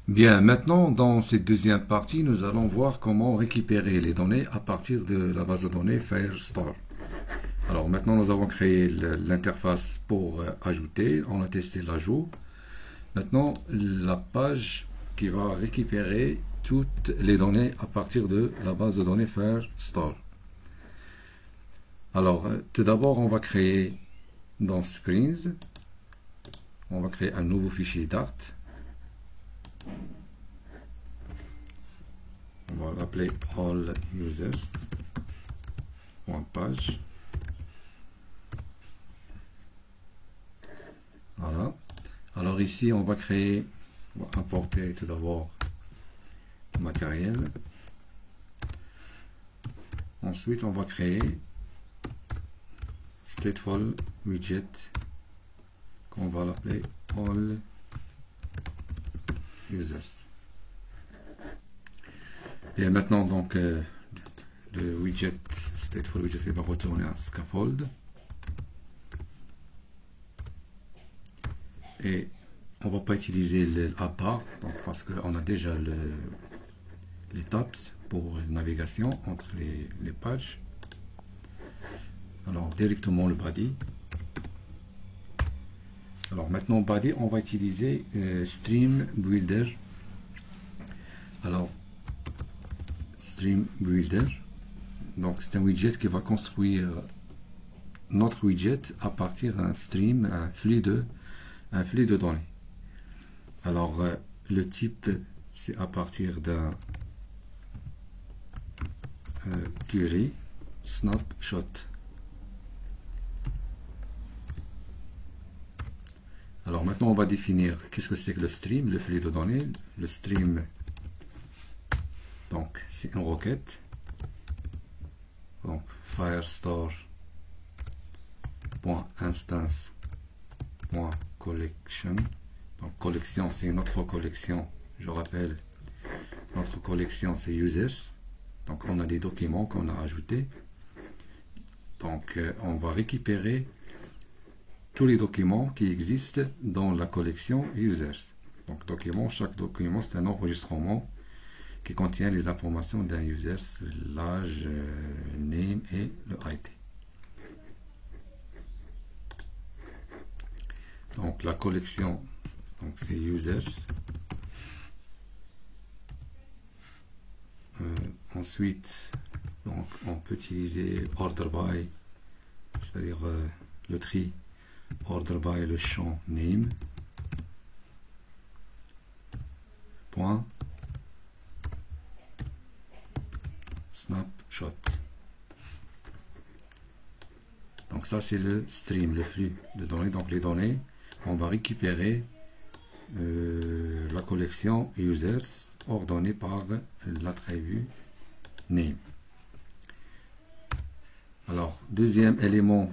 Bien, maintenant, dans cette deuxième partie, nous allons voir comment récupérer les données à partir de la base de données Firestore. Alors maintenant, nous avons créé l'interface pour ajouter, on a testé l'ajout. Maintenant, la page qui va récupérer toutes les données à partir de la base de données Firestore. Alors, tout d'abord, on va créer dans Screens, on va créer un nouveau fichier Dart. On va l'appeler all users.page. Voilà. Alors ici, on va importer tout d'abord le matériel. Ensuite, on va créer stateful widget qu'on va l'appeler all users. Et maintenant, donc, le widget, stateful widget, il va retourner à scaffold. Et on ne va pas utiliser le à part, donc, parce qu'on a déjà les tabs pour la navigation entre les pages. Alors, directement le body. Alors, maintenant, body, on va utiliser Stream Builder. Alors, Stream Builder, donc c'est un widget qui va construire notre widget à partir d'un stream, un flux de données. Alors le type c'est à partir d'un query snapshot. Alors maintenant on va définir qu'est-ce que c'est que le stream, le flux de données. Le stream, donc c'est une requête, donc firestore.instance.collection. donc collection c'est notre collection, je rappelle, notre collection c'est users, donc on a des documents qu'on a ajoutés, donc on va récupérer tous les documents qui existent dans la collection users. Donc chaque document c'est un enregistrement qui contient les informations d'un user, l'âge, name et le ID. Donc la collection, donc c'est users. Ensuite, donc on peut utiliser order by, c'est-à-dire le tri, order by le champ name. Point. Snapshot. Donc ça c'est le stream, le flux de données. Donc les données, on va récupérer la collection users ordonnée par l'attribut name. Alors deuxième élément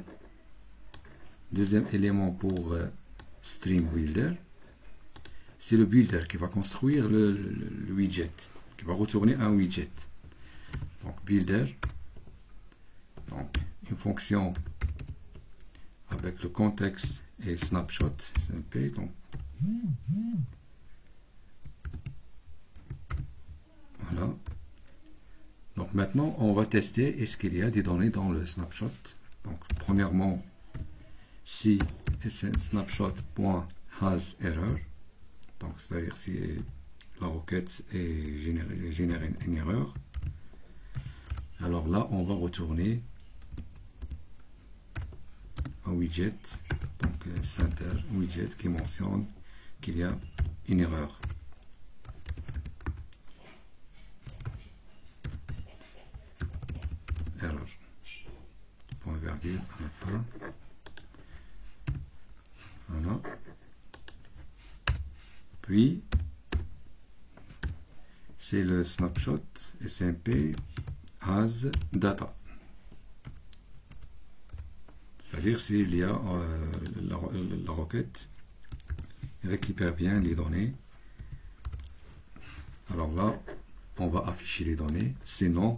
pour stream builder, c'est le builder qui va construire le widget, qui va retourner un widget. Donc builder, donc une fonction avec le contexte et snapshot, SMP, donc voilà. Donc maintenant on va tester est-ce qu'il y a des données dans le snapshot. Donc premièrement, si snapshot.hasError, donc c'est-à-dire si la requête est générée une erreur, alors là on va retourner un widget, donc center widget qui mentionne qu'il y a une erreur. Erreur. Point virgule à la fin. Voilà. Puis c'est le snapshot SMP as data. C'est-à-dire s'il y a la requête récupère bien les données. Alors là, on va afficher les données. Sinon,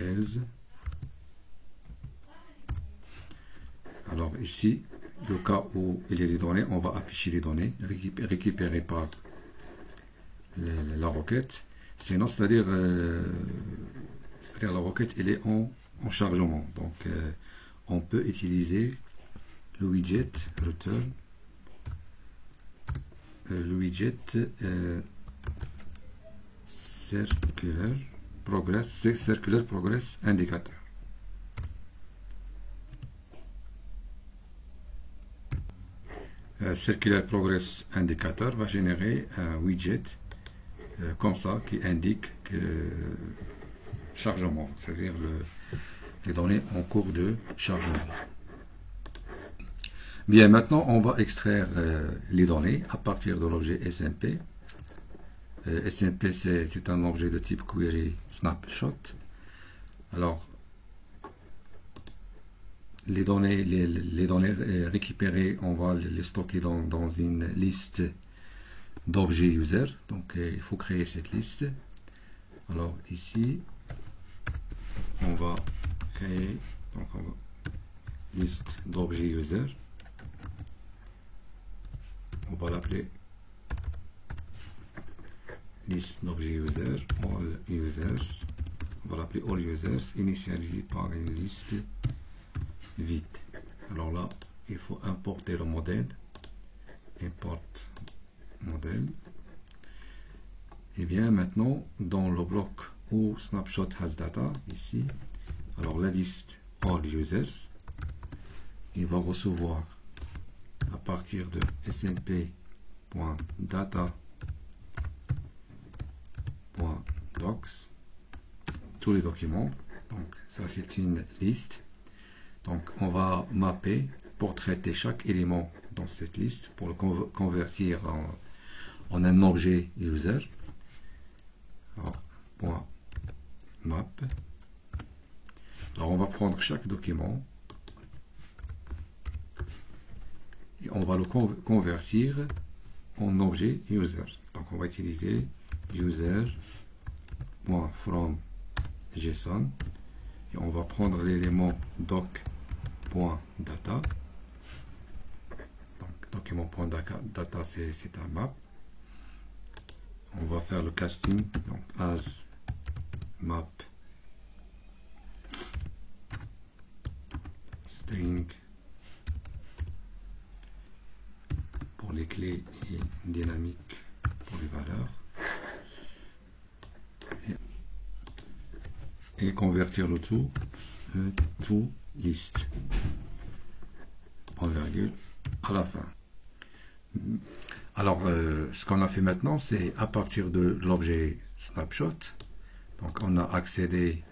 else. Alors ici, le cas où il y a des données, on va afficher les données récupérées par la requête. Sinon, c'est-à-dire la requête, elle est en chargement. Donc, on peut utiliser le widget return, le widget circular progress indicator. Circular progress indicator va générer un widget comme ça qui indique que chargement, c'est-à-dire les données en cours de chargement. Bien, maintenant on va extraire les données à partir de l'objet SMP. SMP c'est un objet de type query snapshot. Alors les données récupérées, on va les stocker dans une liste d'objets user. Donc il faut créer cette liste. Alors ici on va créer liste d'objets user. On va l'appeler liste d'objets user, all users. On va l'appeler all users, initialisé par une liste vide. Alors là, il faut importer le modèle. Import modèle. Et bien maintenant, dans le bloc où snapshot has data, ici, alors la liste all users, il va recevoir à partir de snp.data.docs tous les documents. Donc ça c'est une liste. Donc on va mapper pour traiter chaque élément dans cette liste pour le convertir en un objet user. Alors, .map. Alors on va prendre chaque document et on va le convertir en objet user. Donc on va utiliser user.from JSON et on va prendre l'élément doc.data. Donc document.data c'est un map. On va faire le casting, donc as map string pour les clés et dynamique pour les valeurs. Et convertir le tout to list en virgule à la fin. Alors ce qu'on a fait maintenant, c'est à partir de l'objet snapshot, donc on a accédé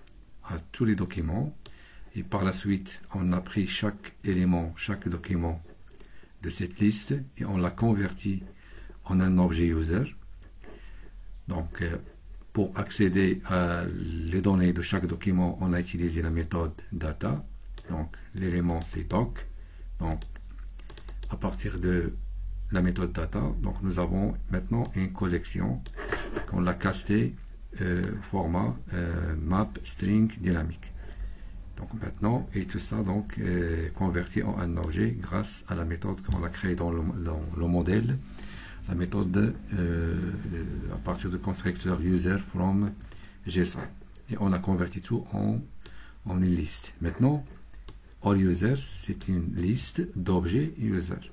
à tous les documents et par la suite on a pris chaque élément, chaque document de cette liste et on l'a converti en un objet user. Donc pour accéder à les données de chaque document, on a utilisé la méthode data. Donc l'élément c'est doc. Donc à partir de la méthode data, donc nous avons maintenant une collection qu'on l'a castée format map string dynamique. Donc maintenant, et tout ça donc converti en un objet grâce à la méthode qu'on a créée dans le modèle, la méthode à partir de constructeur user from JSON. Et on a converti tout en une liste. Maintenant, all users, c'est une liste d'objets user.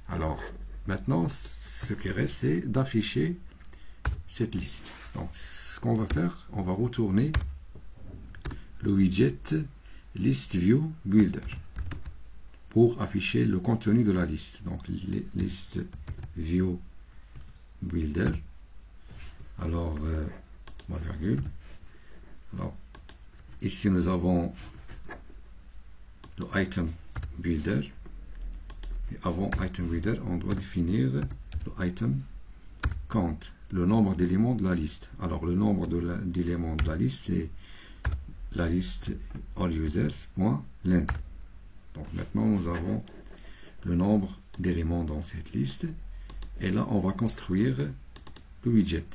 Alors, maintenant, ce qui reste, c'est d'afficher cette liste. Donc, ce qu'on va faire, on va retourner le widget list view builder pour afficher le contenu de la liste. Donc, list view builder. Alors, virgule. Alors, ici, nous avons le item builder. Et avant item builder, on doit définir le item count, le nombre d'éléments de la liste. Alors, le nombre d'éléments de la liste, c'est la liste allUsers.len. Donc, maintenant, nous avons le nombre d'éléments dans cette liste. Et là, on va construire le widget.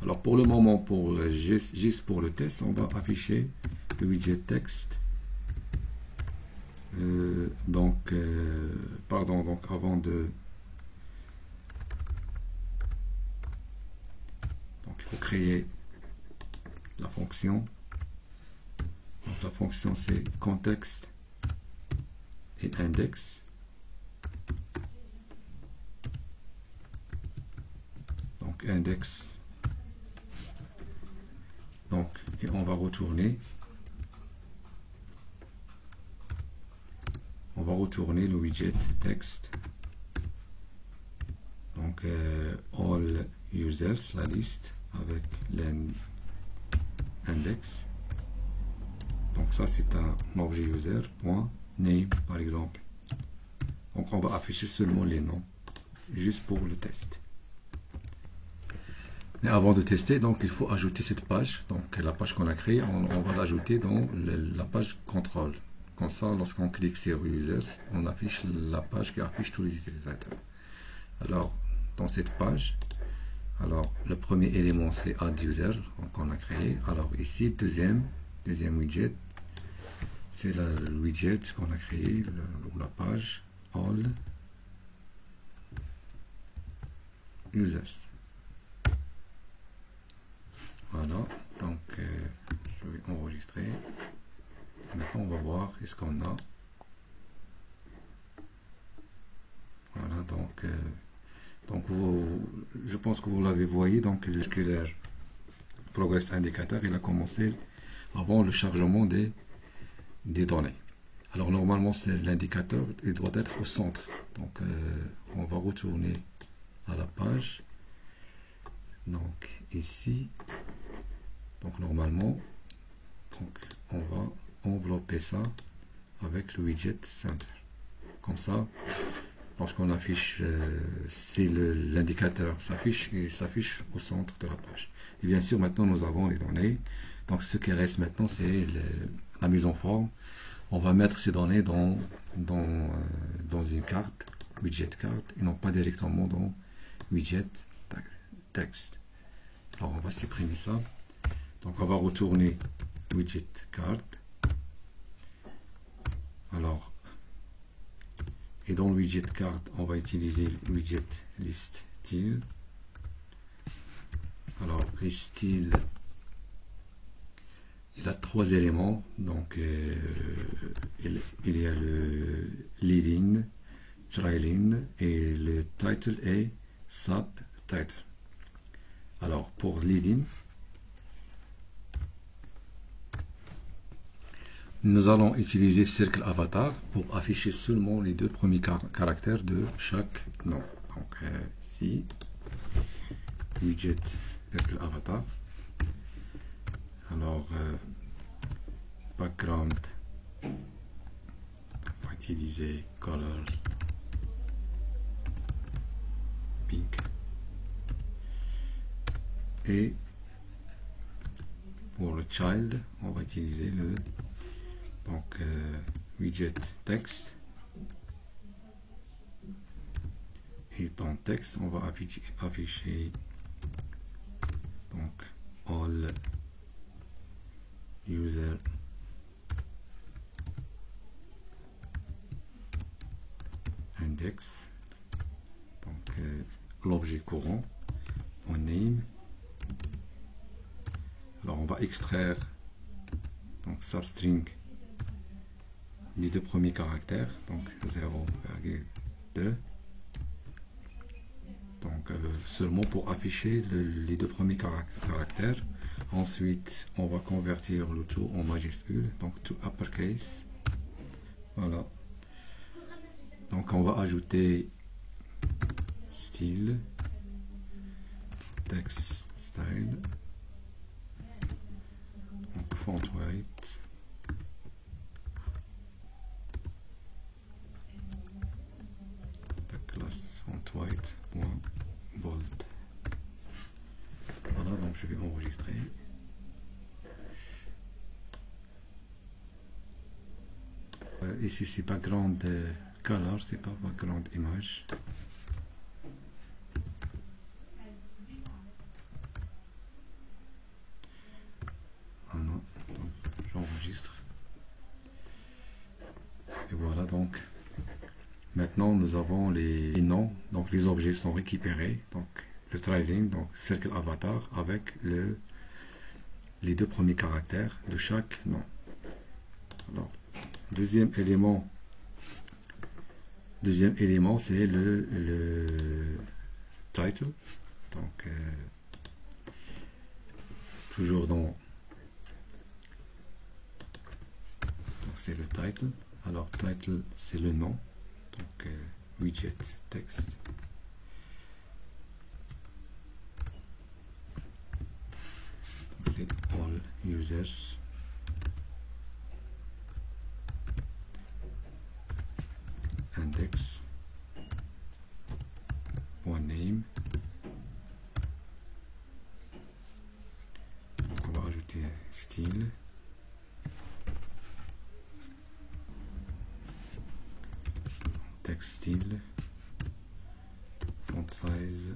Alors, pour le moment, juste pour le test, on va afficher le widget text Pardon, donc avant de... Donc il faut créer la fonction. Donc la fonction c'est context et index. Donc index. Donc, et on va retourner. On va retourner le widget text. Donc all users, la liste avec l'index. Donc ça c'est un objet user point name par exemple. Donc on va afficher seulement les noms juste pour le test. Mais avant de tester, donc il faut ajouter cette page. Donc la page qu'on a créée, on va l'ajouter dans la page contrôle. Comme ça, lorsqu'on clique sur users, on affiche la page qui affiche tous les utilisateurs. Alors dans cette page, alors le premier élément c'est add user qu'on a créé. Alors ici deuxième widget, c'est le widget qu'on a créé, la page all users. Voilà, donc je vais enregistrer. Maintenant on va voir est-ce qu'on a. Voilà, donc je pense que vous l'avez voyé, donc le progress indicator il a commencé avant le chargement des données. Alors normalement c'est l'indicateur, il doit être au centre. Donc on va retourner à la page. Donc ici, donc normalement, donc on va envelopper ça avec le widget center. Comme ça, lorsqu'on affiche, si l'indicateur s'affiche, il s'affiche au centre de la page. Et bien sûr, maintenant nous avons les données. Donc ce qui reste maintenant, c'est la mise en forme. On va mettre ces données dans une carte, widget carte, et non pas directement dans widget texte. Alors on va supprimer ça. Donc on va retourner widget carte. Alors, et dans le widget carte, on va utiliser le widget list style. Alors les styles, il a trois éléments. Donc il y a le leading, trailing et le title et subtitle. Alors pour leading, nous allons utiliser cercle avatar pour afficher seulement les deux premiers caractères de chaque nom. Donc ici, widget cercle avatar. Alors background, on va utiliser colors pink. Et pour le child, on va utiliser le widget texte. Et dans texte, on va afficher donc all user index. Donc l'objet courant en name. Alors on va extraire donc substring les deux premiers caractères, donc 0,2. Donc seulement pour afficher les deux premiers caractères. Ensuite on va convertir le tout en majuscule, donc to uppercase. Voilà. Donc on va ajouter style, text style, donc font weight, la classe font weight bold. Voilà, donc je vais enregistrer. Ici c'est background color, c'est pas background image. Voilà, donc j'enregistre. Et voilà. maintenant nous avons les noms, donc les objets sont récupérés, donc le trailing, donc cercle avatar avec les deux premiers caractères de chaque nom. Alors, deuxième élément c'est le title, donc toujours donc c'est le title. Alors title c'est le nom, donc widget text. C'est all users. Index. Name. Donc on va ajouter style. Text style. Font size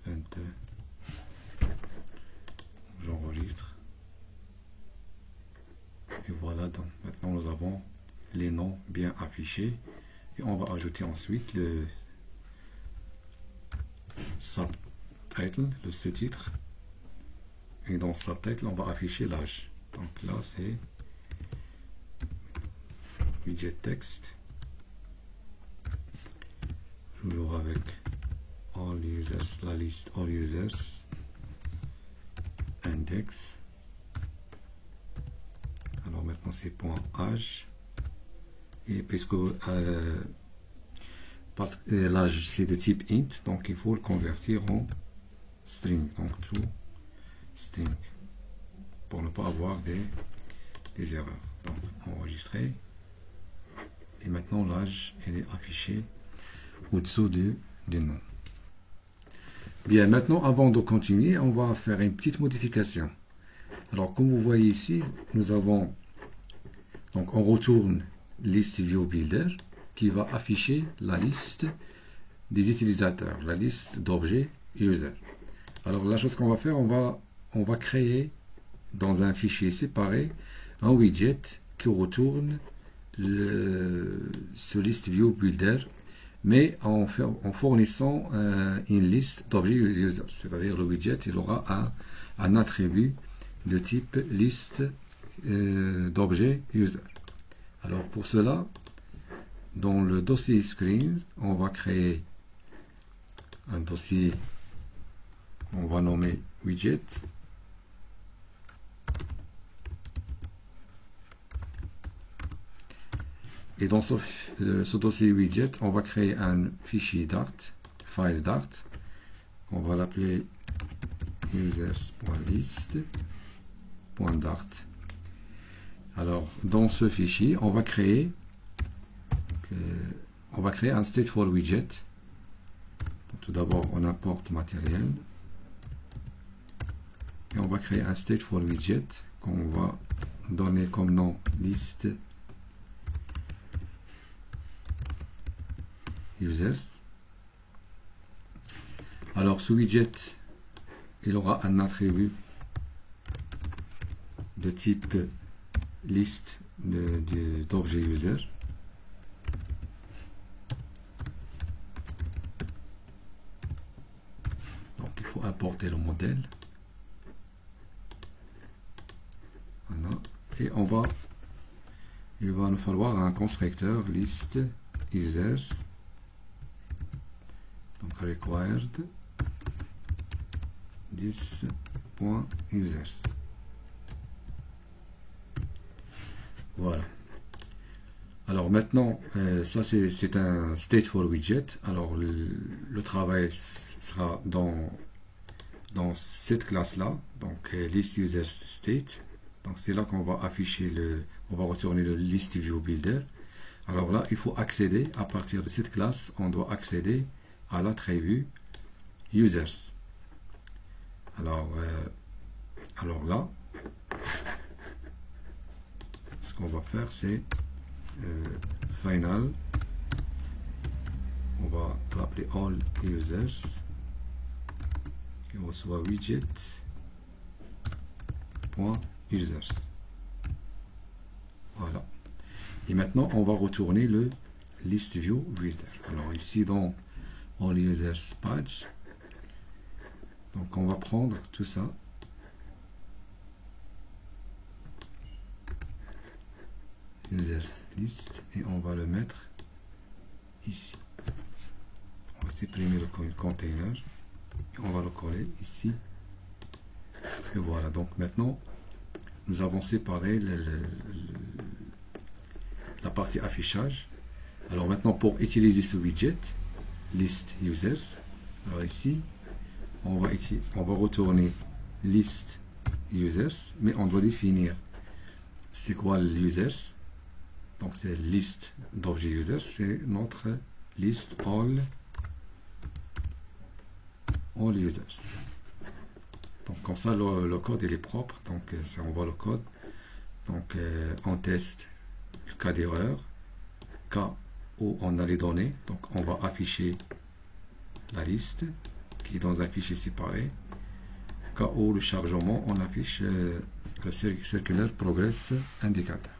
20. J'enregistre. Et voilà, donc maintenant nous avons les noms bien affichés. Et on va ajouter ensuite le subtitle, le sous-titre. Et dans subtitle, on va afficher l'âge. Donc là, c'est widget text. Toujours avec all users, la liste all users. Index. Alors maintenant, c'est point âge. Et puisque parce que l'âge c'est de type int, donc il faut le convertir en string, donc to string, pour ne pas avoir des erreurs. Donc enregistrer, et maintenant l'âge est affiché au-dessous du nom. Bien, maintenant avant de continuer, on va faire une petite modification. Alors comme vous voyez ici, nous avons, donc on retourne list view builder qui va afficher la liste des utilisateurs, la liste d'objets user. Alors la chose qu'on va faire, on va créer dans un fichier séparé un widget qui retourne ce list view builder, mais en fournissant une liste d'objets user. C'est-à-dire le widget il aura un attribut de type liste d'objets user. Alors pour cela, dans le dossier screens, on va créer un dossier, on va nommer widget. Et dans ce dossier widget, on va créer un fichier Dart, file Dart. On va l'appeler users.list.dart. Alors, dans ce fichier, on va créer un stateful widget. Donc, tout d'abord, on importe matériel. Et on va créer un stateful widget qu'on va donner comme nom list users. Alors, ce widget, il aura un attribut de type liste d'objets user. Donc il faut importer le modèle. Voilà. Et il va nous falloir un constructeur list users. Donc required this.users. Voilà. Alors maintenant, ça c'est un stateful widget. Alors le travail sera dans cette classe-là, donc list users state. Donc c'est là qu'on va afficher on va retourner le list view builder. Alors là, il faut accéder à partir de cette classe, on doit accéder à l'attribut users. Alors là, ce qu'on va faire, c'est final. On va l'appeler all users qui reçoit widget.users. Voilà. Et maintenant, on va retourner le list view builder. Alors ici dans all users page, donc on va prendre tout ça, users list, et on va le mettre ici. On va supprimer le container et on va le coller ici. Et voilà, donc maintenant nous avons séparé la partie affichage. Alors maintenant, pour utiliser ce widget list users, alors ici on va retourner list users, mais on doit définir c'est quoi le users. Donc c'est liste d'objets users, c'est notre list all users. Donc comme ça le code il est propre. Donc si on voit le code, donc on teste le cas d'erreur, cas où on a les données, donc on va afficher la liste qui est dans un fichier séparé. Cas où le chargement, on affiche le circulaire progress indicator.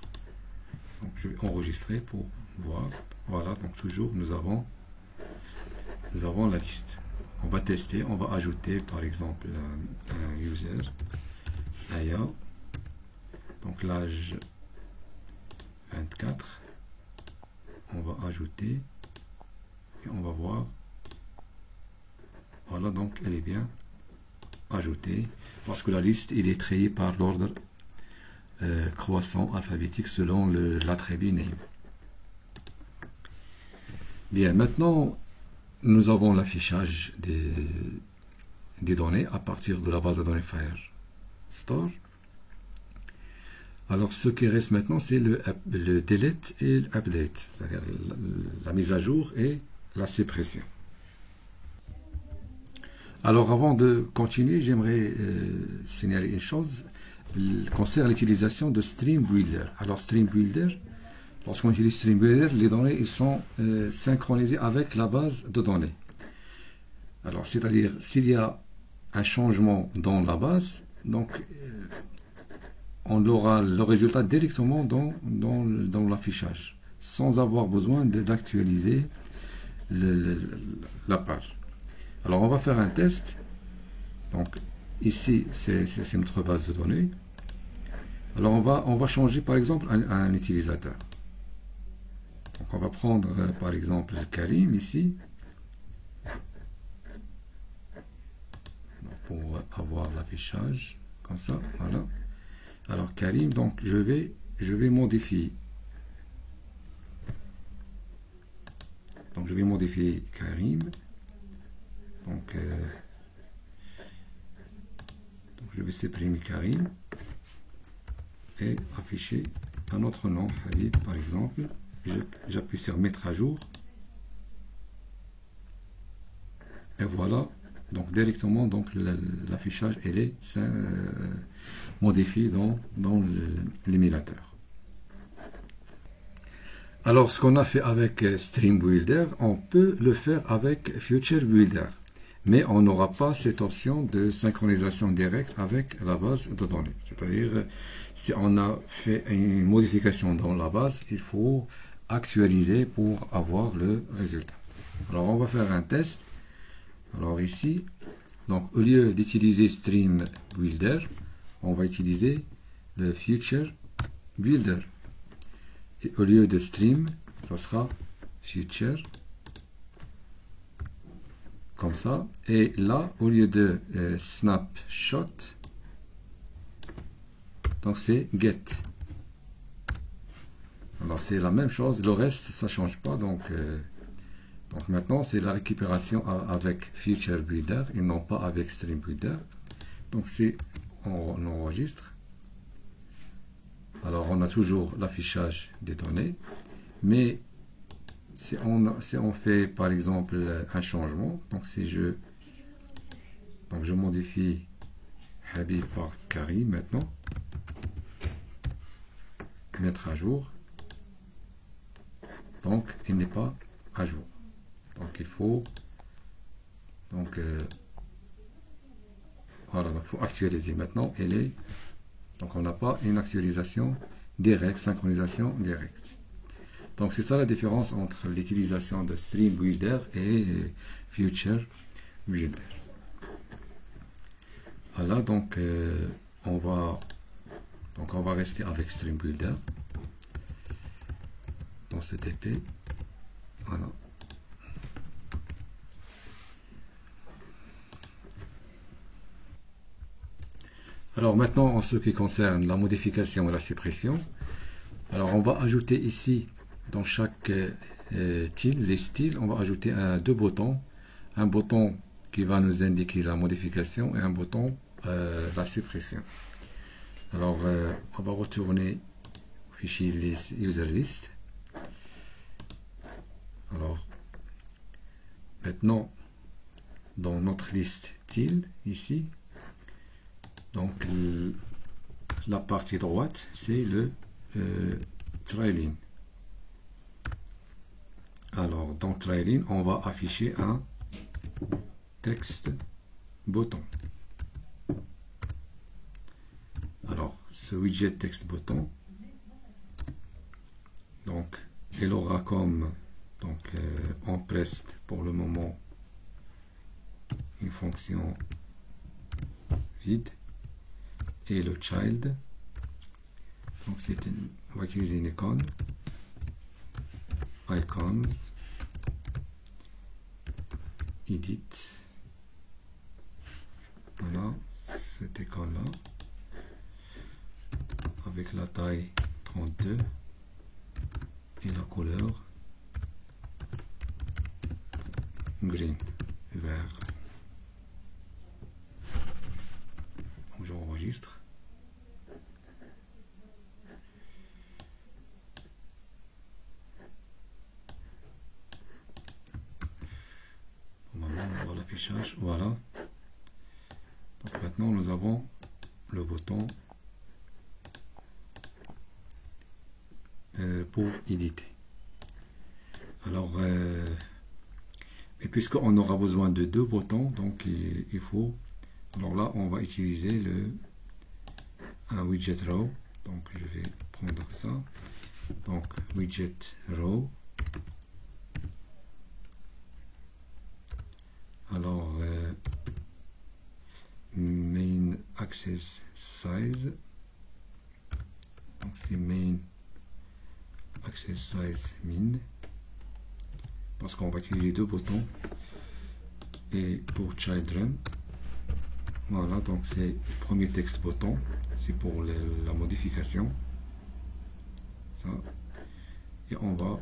Donc je vais enregistrer pour voir. Voilà, donc toujours nous avons la liste. On va tester, on va ajouter par exemple un user Aya, donc l'âge 24, on va ajouter et on va voir. Voilà, donc elle est bien ajoutée parce que la liste il est triée par l'ordre croissant alphabétique selon l'attribut name. Bien, maintenant nous avons l'affichage des données à partir de la base de données Firestore. Alors ce qui reste maintenant c'est le delete et l'update, c'est-à-dire la mise à jour et la suppression. Alors avant de continuer, j'aimerais signaler une chose concernant l'utilisation de Stream Builder. Alors Stream Builder, lorsqu'on utilise Stream Builder, les données ils sont synchronisées avec la base de données. Alors c'est-à-dire s'il y a un changement dans la base, donc on aura le résultat directement dans l'affichage, sans avoir besoin d'actualiser la page. Alors on va faire un test. Donc ici c'est notre base de données. Alors on va changer par exemple un utilisateur. Donc on va prendre par exemple Karim ici pour avoir l'affichage comme ça. Voilà. Alors Karim, donc je vais modifier. Donc je vais modifier Karim. Donc je vais supprimer Karim et afficher un autre nom, Habib par exemple. J'appuie sur mettre à jour et voilà, donc directement donc l'affichage elle est modifié dans l'émulateur. Alors ce qu'on a fait avec Stream Builder, on peut le faire avec Future Builder, mais on n'aura pas cette option de synchronisation directe avec la base de données. C'est-à-dire si on a fait une modification dans la base, il faut actualiser pour avoir le résultat. Alors on va faire un test. Alors ici, donc au lieu d'utiliser Stream Builder, on va utiliser le Future Builder. Et au lieu de Stream, ça sera Future. Comme ça. Et là, au lieu de Snapshot, donc c'est Get. Alors c'est la même chose, le reste ça change pas. Donc maintenant c'est la récupération avec Future Builder et non pas avec Stream Builder. Donc on enregistre. Alors on a toujours l'affichage des données, mais si on fait par exemple un changement, donc si je modifie Habib par Karim maintenant, mettre à jour, donc il n'est pas à jour. Donc il faut voilà, donc il faut actualiser. Maintenant elle est, donc on n'a pas une actualisation directe, synchronisation directe. Donc c'est ça la différence entre l'utilisation de Stream Builder et Future Builder. Voilà, donc on va rester avec Stream Builder dans ce TP. Voilà. Alors maintenant, en ce qui concerne la modification et la suppression, alors on va ajouter ici, dans chaque style, les styles, on va ajouter deux boutons. Un bouton qui va nous indiquer la modification et un bouton la suppression. Alors on va retourner au fichier list, user list. Alors maintenant, dans notre liste style, ici, donc la partie droite, c'est le trailing. Alors dans trailing, on va afficher un texte bouton. Alors ce widget texte bouton, donc il aura comme en prest pour le moment une fonction vide, et le child, donc on va utiliser une icône, icons, edit, voilà cette icône là avec la taille 32 et la couleur green, vert. Donc j'enregistre. L'affichage, voilà. Donc maintenant nous avons le bouton pour éditer. Alors et puisqu'on aura besoin de deux boutons, donc il faut, alors là on va utiliser un widget row. Donc je vais prendre ça, donc widget row. Alors main access size, donc c'est main access size min, parce qu'on va utiliser deux boutons. Et pour children, voilà, donc c'est le premier texte bouton, c'est pour la modification, ça. Et on va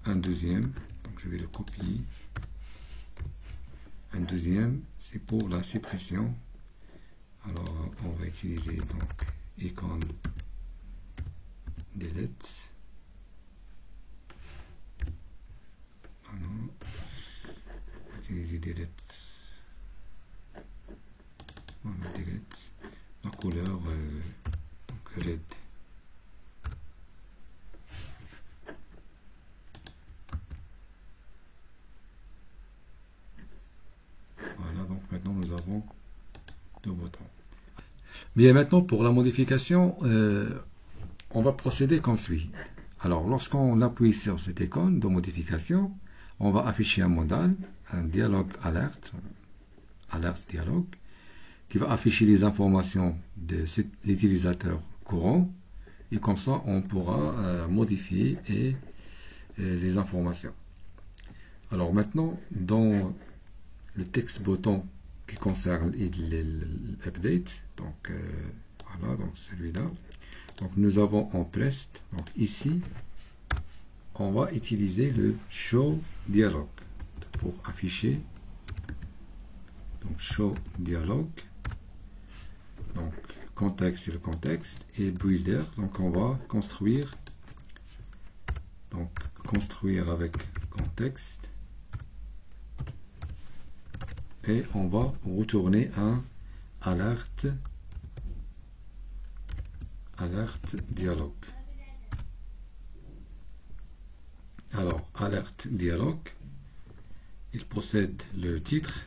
un deuxième, donc je vais le copier. Un deuxième, c'est pour la suppression. Alors on va utiliser donc icône delete. Voilà. On va utiliser delete. Voilà, delete. La couleur donc red. Maintenant nous avons deux boutons. Bien, maintenant pour la modification, on va procéder comme suit. Alors lorsqu'on appuie sur cette icône de modification, on va afficher un modal, un dialogue alerte dialogue, qui va afficher les informations de l'utilisateur courant, et comme ça on pourra modifier les informations. Alors maintenant, dans le texte bouton qui concerne l'update, donc voilà, donc celui-là, donc nous avons en prest, donc ici on va utiliser le show dialogue pour afficher, donc show dialogue, donc contexte c'est le contexte, et builder, donc on va construire avec contexte, et on va retourner un alerte dialogue. Alors alerte dialogue, il possède le titre,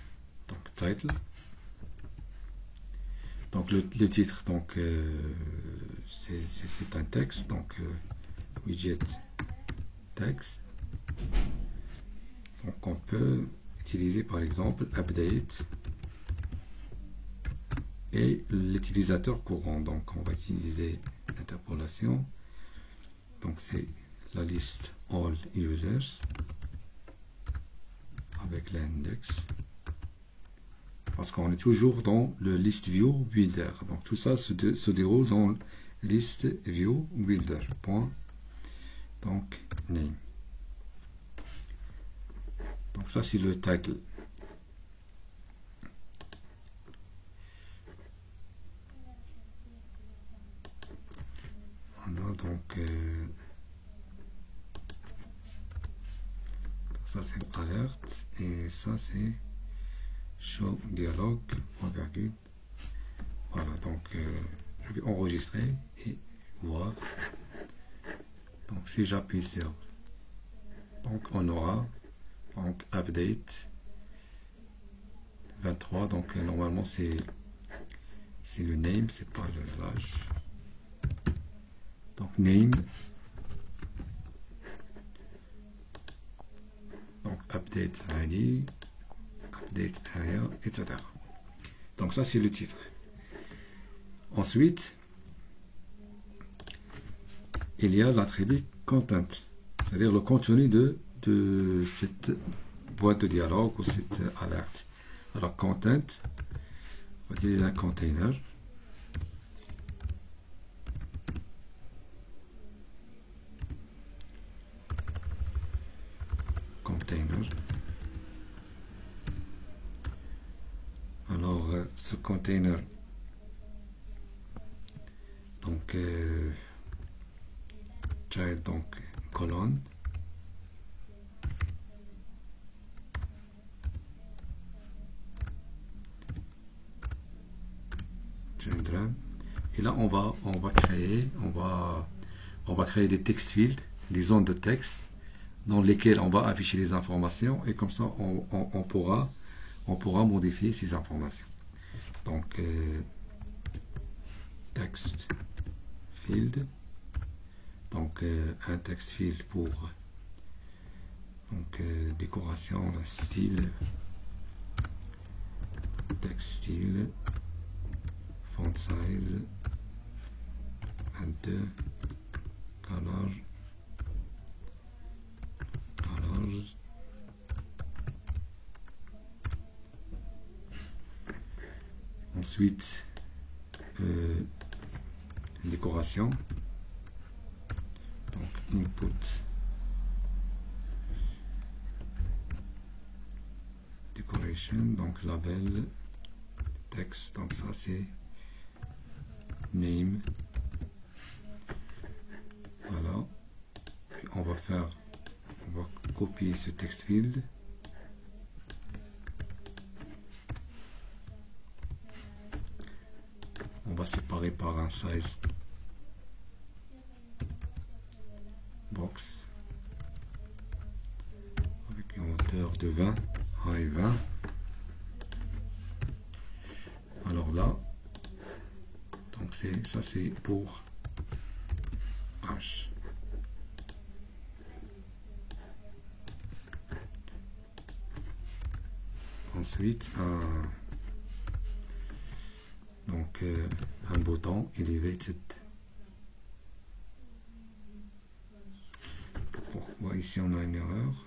donc title. Donc le titre, donc c'est un texte, donc widget texte. Donc on peut utiliser par exemple update et l'utilisateur courant. Donc on va utiliser l'interpolation. Donc c'est la liste all users avec l'index, parce qu'on est toujours dans le list view builder. Donc tout ça se déroule dans list view builder. Point. Donc name. Donc ça c'est le title. Voilà, donc ça c'est alerte et ça c'est show dialogue point virgule. Voilà, donc je vais enregistrer et voir. Donc si j'appuie sur, donc on aura donc update 23. Donc normalement c'est le name, c'est pas le l'âge. Donc name, donc update ID, update area, etc. Donc ça c'est le titre. Ensuite, il y a l'attribut content, c'est-à-dire le contenu de cette boîte de dialogue ou cette alerte. Alors content, on va utiliser un container. Alors ce container, donc child, donc colonne, children, et là on va créer des text fields, des zones de texte dans lesquelles on va afficher les informations, et comme ça on pourra modifier ces informations. Donc text field, donc un text field pour donc décoration, style, text style, font size, 22, color, colors, ensuite décoration, donc input decoration, donc label texte, donc ça c'est name. Voilà, et on va copier ce text field, on va séparer par un size box avec une hauteur de 20, high 20. Alors là, donc ça c'est pour H. Ensuite un bouton elevated. Pourquoi ici on a une erreur?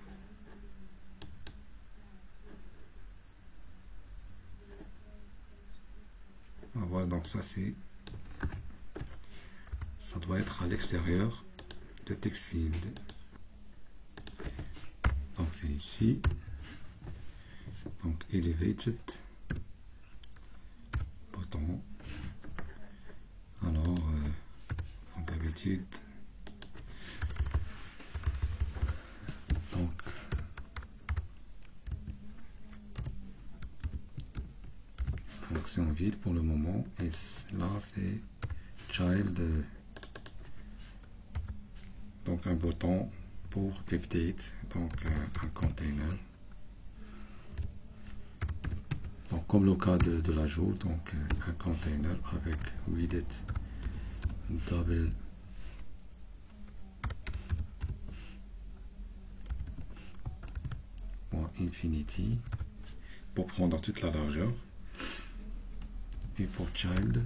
Voilà, donc ça doit être à l'extérieur de text field. Donc c'est ici, donc elevated bouton. Alors comme d'habitude, donc fonction vide pour le moment, et là c'est child, donc un bouton pour update, donc un container, donc comme le cas de l'ajout, donc un container avec widget double infinity pour prendre toute la largeur. Et pour child,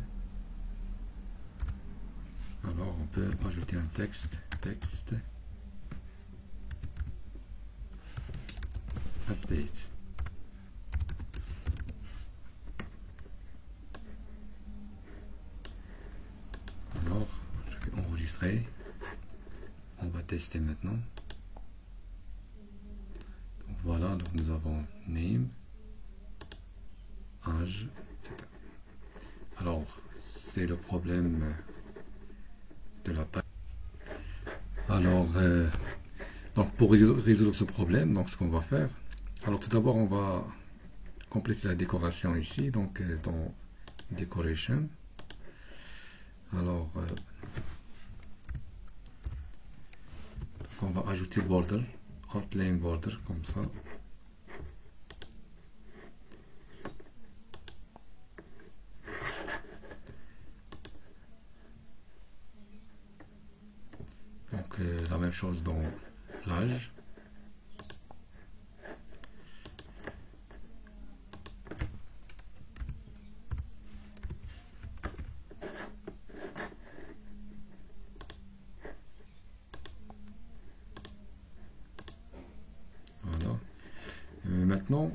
alors on peut ajouter un texte, update. Alors, je vais enregistrer. On va tester maintenant. Donc voilà, donc nous avons name, âge, etc. Alors, c'est le problème de la taille. Alors, donc pour résoudre ce problème, donc ce qu'on va faire, alors tout d'abord on va compléter la décoration ici, donc dans Decoration. Alors, on va ajouter border, outline border, comme ça. Donc, la même chose dans l'âge. Maintenant,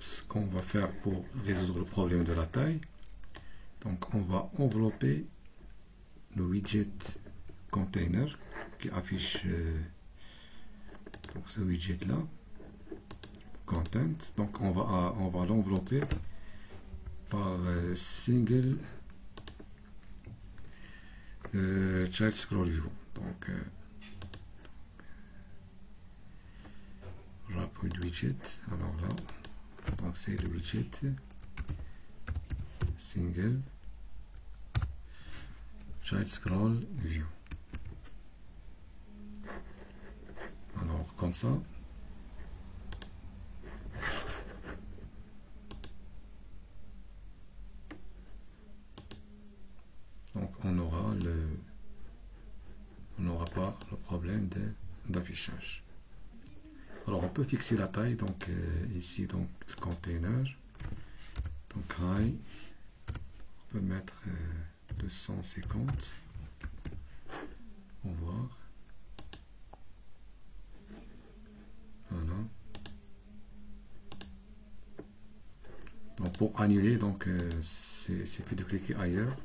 ce qu'on va faire pour résoudre le problème de la taille, donc on va envelopper le widget container qui affiche donc ce widget là, content. Donc on va l'envelopper par single child scroll view. Donc wrap widget, alors là, donc c'est le widget single child scroll view. Alors comme ça, donc on n'aura pas le problème d'affichage. Alors on peut fixer la taille, donc ici donc le container, donc high, on peut mettre 250, on va voir, voilà. Donc pour annuler, donc c'est fait de cliquer ailleurs.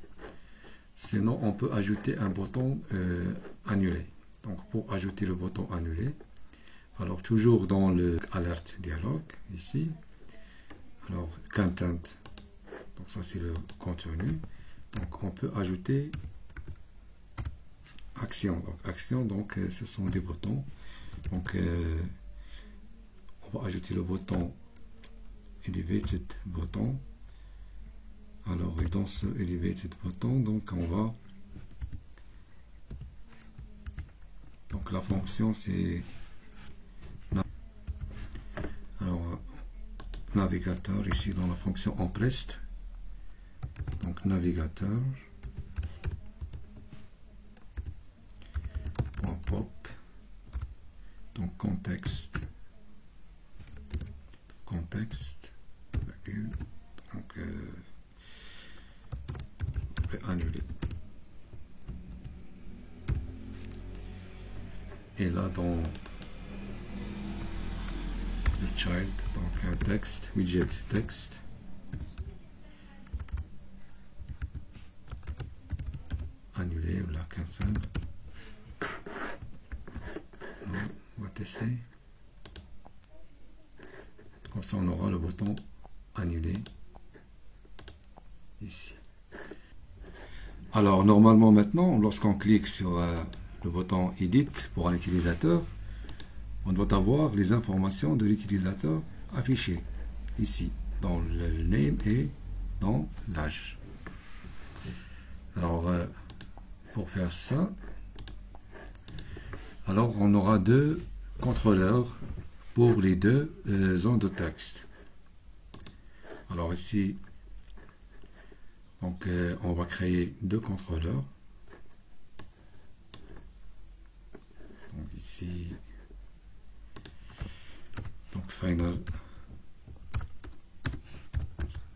Sinon on peut ajouter un bouton annuler. Donc pour ajouter le bouton annuler, alors toujours dans le alert dialogue ici, alors content, donc ça c'est le contenu, donc on peut ajouter action. Donc action, donc ce sont des boutons. Donc on va ajouter le bouton elevated button. Alors et dans ce elevated button, donc on va, donc la fonction c'est navigateur ici dans la fonction empressed, donc navigateur .pop, donc contexte donc annuler. Et là dans le child, donc un texte, widget texte, annuler ou la cancel. On va tester. Comme ça on aura le bouton annuler ici. Alors normalement maintenant, lorsqu'on clique sur le bouton edit pour un utilisateur, on doit avoir les informations de l'utilisateur affichées ici, dans le name et dans l'âge. Alors, pour faire ça, alors on aura deux contrôleurs pour les deux zones de texte. Alors ici, donc on va créer deux contrôleurs. Donc ici, donc donc final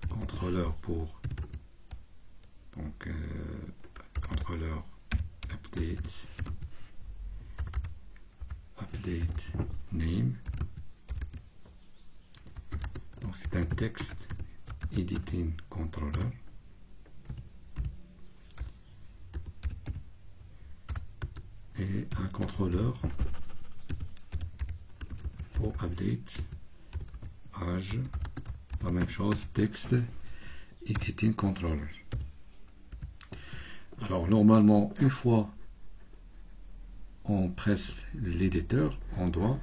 contrôleur pour donc contrôleur update name. Donc c'est un texte editing controller. Et un contrôleur pour update âge, la même chose, texte editing controller. Alors normalement, une fois on presse l'éditeur, on doit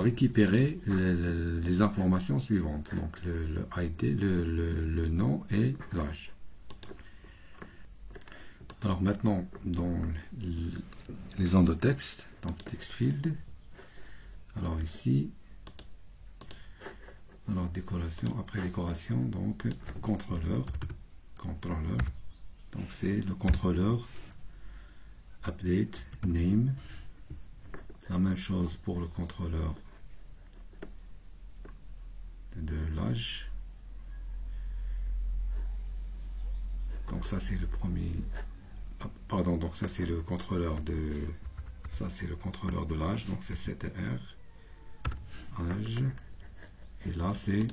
récupérer les informations suivantes, donc le ID, le nom et l'âge. Alors maintenant, dans les zones de texte, donc text field, alors ici, alors décoration, après décoration, donc contrôleur, donc c'est le contrôleur update name, la même chose pour le contrôleur de l'âge. Donc ça c'est le premier, pardon, donc ça c'est le contrôleur de l'âge, donc c'est CTR âge, et là c'est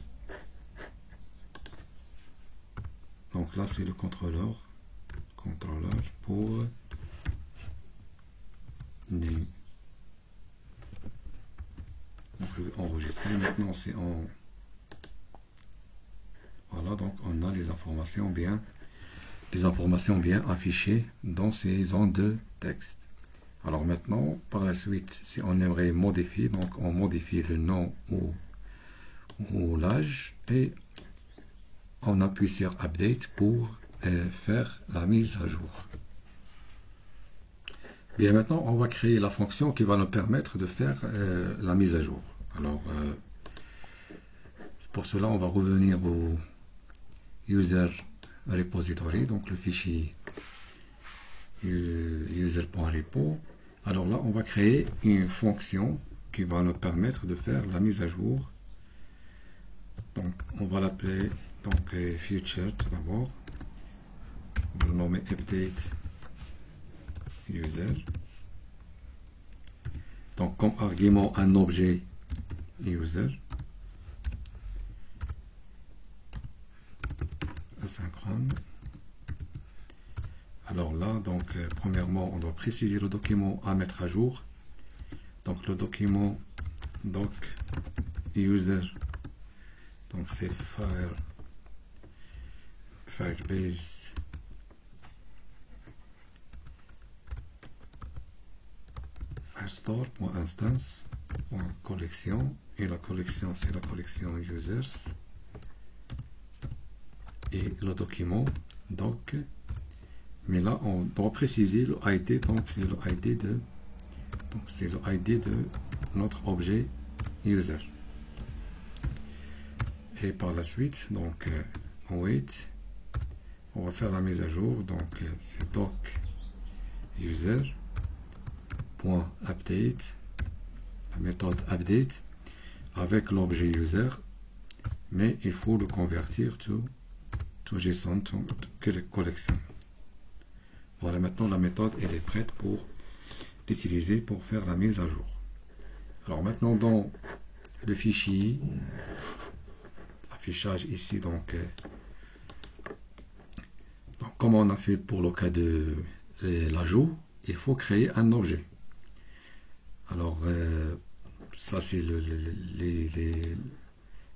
donc là c'est le contrôleur pour name. Donc je vais enregistrer, maintenant c'est en voilà, donc on a les informations bien affichées dans ces zones de texte. Alors maintenant, par la suite, si on aimerait modifier, donc on modifie le nom ou l'âge et on appuie sur Update pour faire la mise à jour. Bien, maintenant, on va créer la fonction qui va nous permettre de faire la mise à jour. Alors, pour cela, on va revenir au user repository, donc le fichier user.repo. Alors là, on va créer une fonction qui va nous permettre de faire la mise à jour. Donc, on va l'appeler donc future tout d'abord. On va le nommer update user. Donc, comme argument, un objet user asynchrone. Alors là, donc premièrement, on doit préciser le document à mettre à jour. Donc le document doc user, donc c'est Firebase firestore.instance.collection, et la collection c'est la collection users, et le document doc. Mais là, on doit préciser le ID, donc c'est le ID de notre objet user. Et par la suite, donc wait, on va faire la mise à jour. Donc c'est doc user.update, la méthode update avec l'objet user, mais il faut le convertir to JSON, to collection. Voilà, maintenant la méthode elle est prête pour l'utiliser pour faire la mise à jour. Alors maintenant dans le fichier affichage ici, donc comme on a fait pour le cas de l'ajout, il faut créer un objet. Alors ça c'est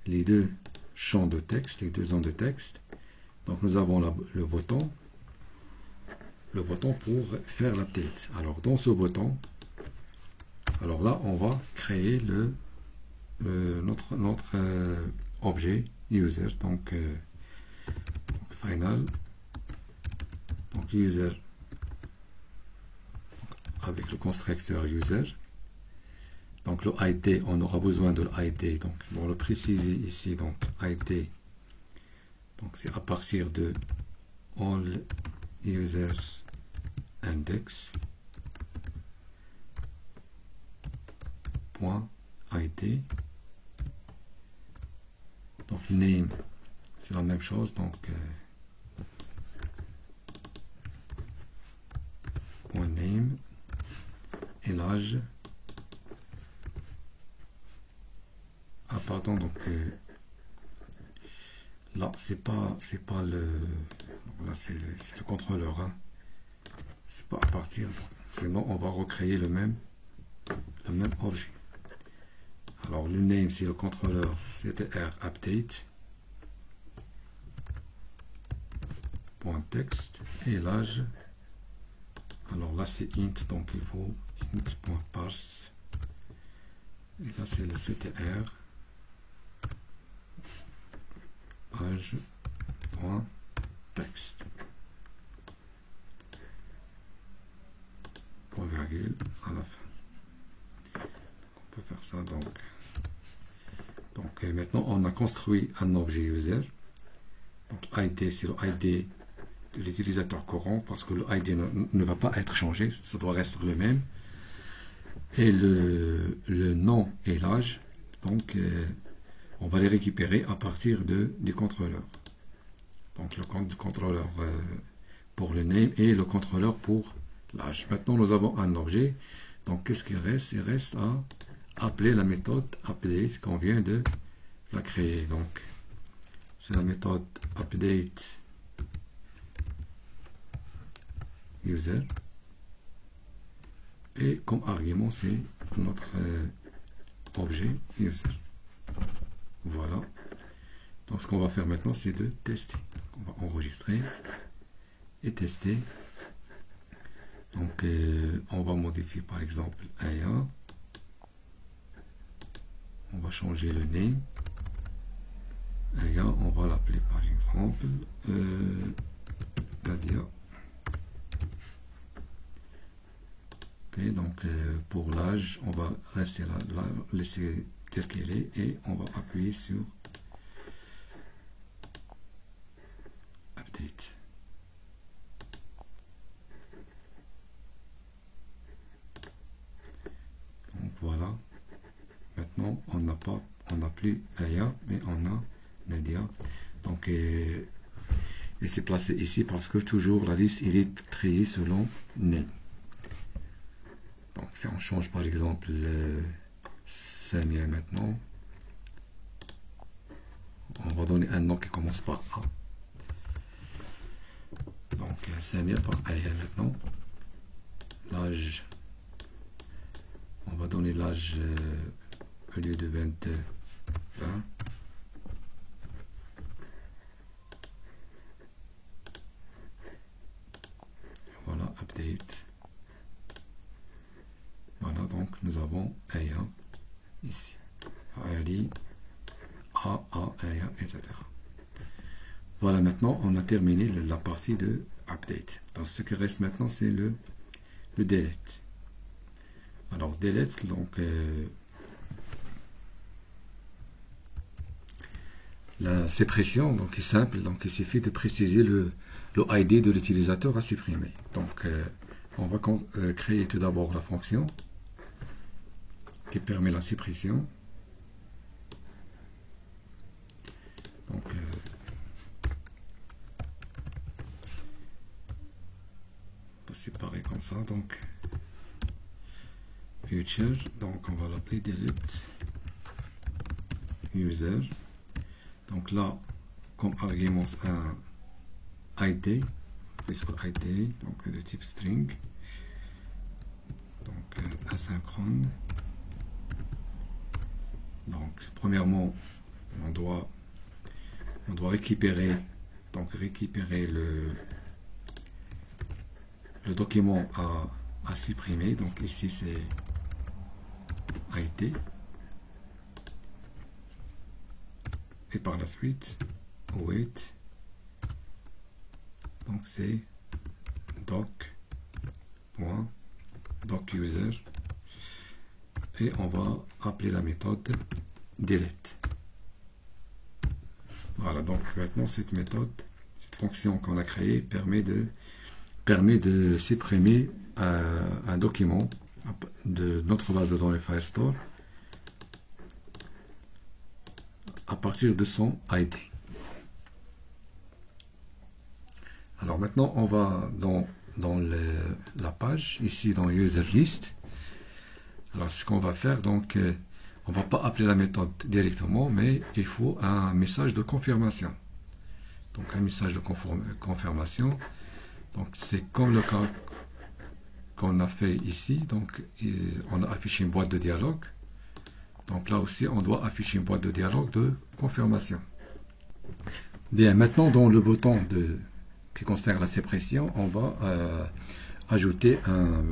les deux champs de texte, les deux zones de texte. Donc nous avons le bouton pour faire l'update. Alors dans ce bouton, alors là on va créer notre objet user, donc final, donc user avec le constructeur user. Donc le ID, on aura besoin de l'ID, donc on va le préciser ici, donc ID, donc c'est à partir de all users index point ID. Donc name, c'est la même chose, donc name et l'âge. Ah pardon, donc là c'est pas le, là c'est le contrôleur, hein. C'est pas à partir, sinon on va recréer le même objet. Alors le name c'est le contrôleur ctr update .text et l'âge, alors là c'est int, donc il faut int.parse et là c'est le ctr âge.text point virgule à la fin. On peut faire ça donc maintenant on a construit un objet user. Donc ID c'est le ID de l'utilisateur courant parce que le ID ne va pas être changé, ça doit rester le même. Et le nom et l'âge, donc on va les récupérer à partir du contrôleur. Donc le contrôleur pour le name et le contrôleur pour l'âge. Maintenant nous avons un objet. Donc qu'est-ce qu'il reste? Il reste à appeler la méthode update qu'on vient de la créer. Donc c'est la méthode update user et comme argument c'est notre objet user. Voilà. Donc ce qu'on va faire maintenant c'est de tester. On va enregistrer et tester. Donc on va modifier par exemple Aya. On va changer le name. Aya, on va l'appeler par exemple Nadia. Okay, donc pour l'âge, on va rester là, laisser tel qu'elle est et on va appuyer sur Update. Donc voilà. Maintenant, on n'a plus Aya, mais on a Nadia. Donc et c'est placé ici parce que toujours la liste il est triée selon name. Donc si on change par exemple Samia maintenant, on va donner un nom qui commence par A. Donc Samia par Aya maintenant. L'âge, on va donner l'âge au lieu de 20. Voilà, update. Voilà, donc nous avons Aya ici. Ali, Aya, etc. Voilà, maintenant on a terminé la partie de update. Donc ce qui reste maintenant c'est le delete. Alors delete, donc la suppression donc est simple, donc il suffit de préciser le ID de l'utilisateur à supprimer. Donc on va créer tout d'abord la fonction qui permet la suppression. Donc on va séparer comme ça, donc future, donc on va l'appeler delete user. Donc là, comme argument un ID, ID, donc de type string, donc asynchrone. Donc premièrement, on doit récupérer le document à supprimer. Donc ici c'est ID. Et par la suite, await, donc c'est doc.docUser et on va appeler la méthode delete. Voilà, donc maintenant cette méthode, cette fonction qu'on a créée permet de supprimer un document de notre base de données Firestore partir de son ID. Alors maintenant, on va dans la page, ici dans User List. Alors ce qu'on va faire, donc, on ne va pas appeler la méthode directement, mais il faut un message de confirmation. Donc un message de confirmation. Donc c'est comme le cas qu'on a fait ici. Donc on a affiché une boîte de dialogue. Donc là aussi, on doit afficher une boîte de dialogue de confirmation. Bien, maintenant dans le bouton qui concerne la sépression, on va ajouter un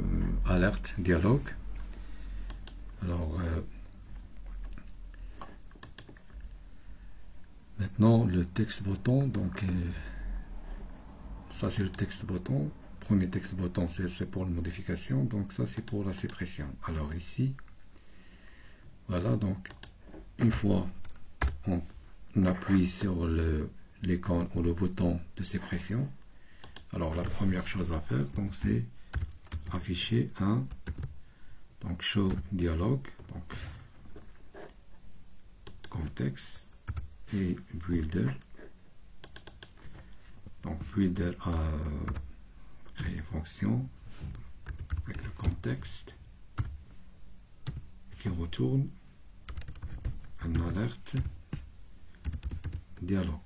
alerte dialogue. Alors maintenant le texte bouton, donc ça c'est le texte bouton. Premier texte bouton c'est pour la modification, donc ça c'est pour la sépression. Alors ici, voilà, donc une fois on appuie sur l'icône ou le bouton de sépression, alors la première chose à faire, donc c'est afficher un donc show dialogue, donc contexte et builder. Donc builder a créé une fonction avec le contexte qui retourne un alerte dialogue.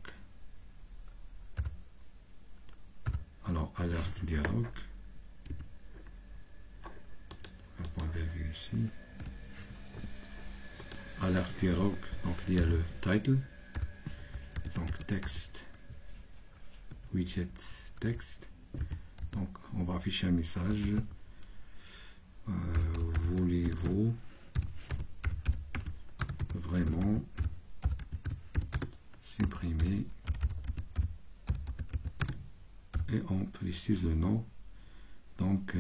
Alors alerte dialogue, un point virgule ici, alerte dialogue, donc il y a le title, donc texte, widget texte, donc on va afficher un message, voulez-vous vraiment supprimer, et on précise le nom, donc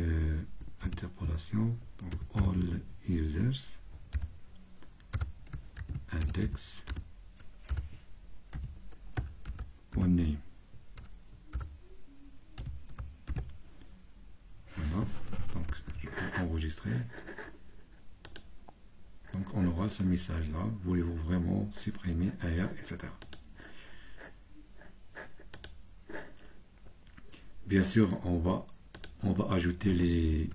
interpolation, donc all users, index, one name. Voilà, donc je peux enregistrer. Donc on aura ce message là, voulez-vous vraiment supprimer AR, etc. Bien sûr, on va ajouter les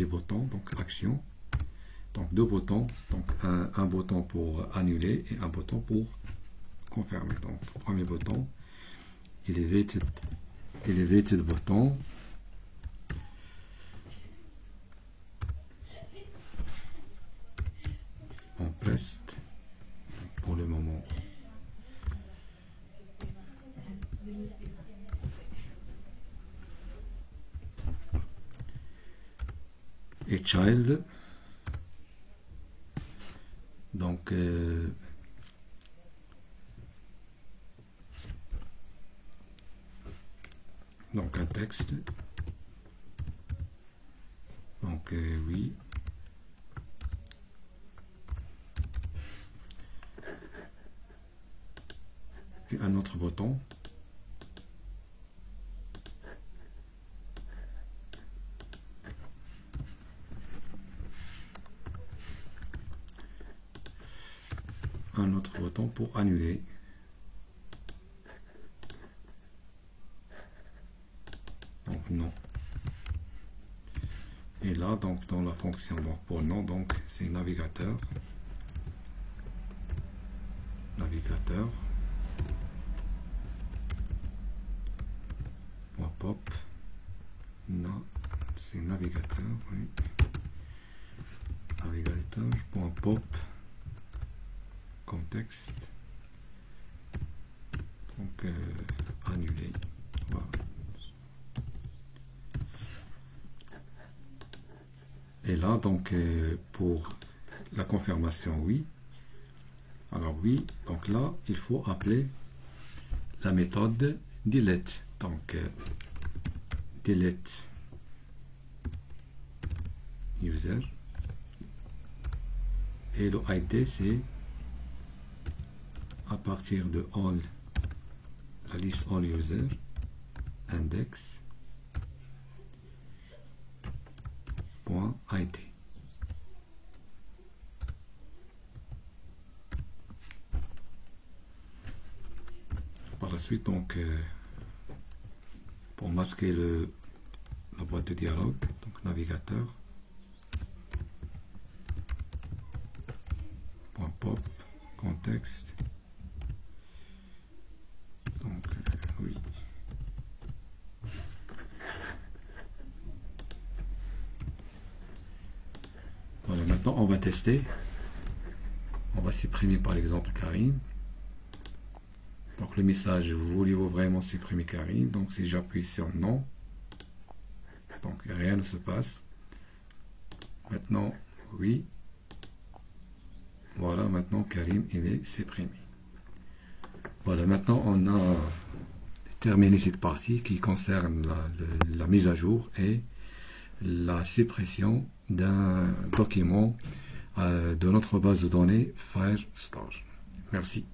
boutons, donc action. Donc deux boutons, donc un bouton pour annuler et un bouton pour confirmer. Donc le premier bouton, elevated button. On presse pour le moment. Et child, donc un texte, donc oui, et un autre bouton, pour annuler. Donc non. Et là, donc dans la fonction donc pour nom, donc c'est navigateur. Pop. Non, c'est navigateur. Oui. Navigateur.pop. Contexte. Donc annuler. Voilà. Et là, donc pour la confirmation, oui. Alors oui, donc là, il faut appeler la méthode delete. Donc delete user. Et le ID, c'est à partir de all, la liste all user, index, .id. par la suite, donc, pour masquer la boîte de dialogue, donc navigateur, .pop, contexte, donc, oui. Voilà, maintenant on va tester. On va supprimer par exemple Karim. Donc le message, voulez-vous vraiment supprimer Karim? Donc si j'appuie sur non, donc rien ne se passe. Maintenant, oui. Voilà, maintenant Karim il est supprimé. Voilà, maintenant on a terminé cette partie qui concerne la mise à jour et la suppression d'un document de notre base de données Firestore. Merci.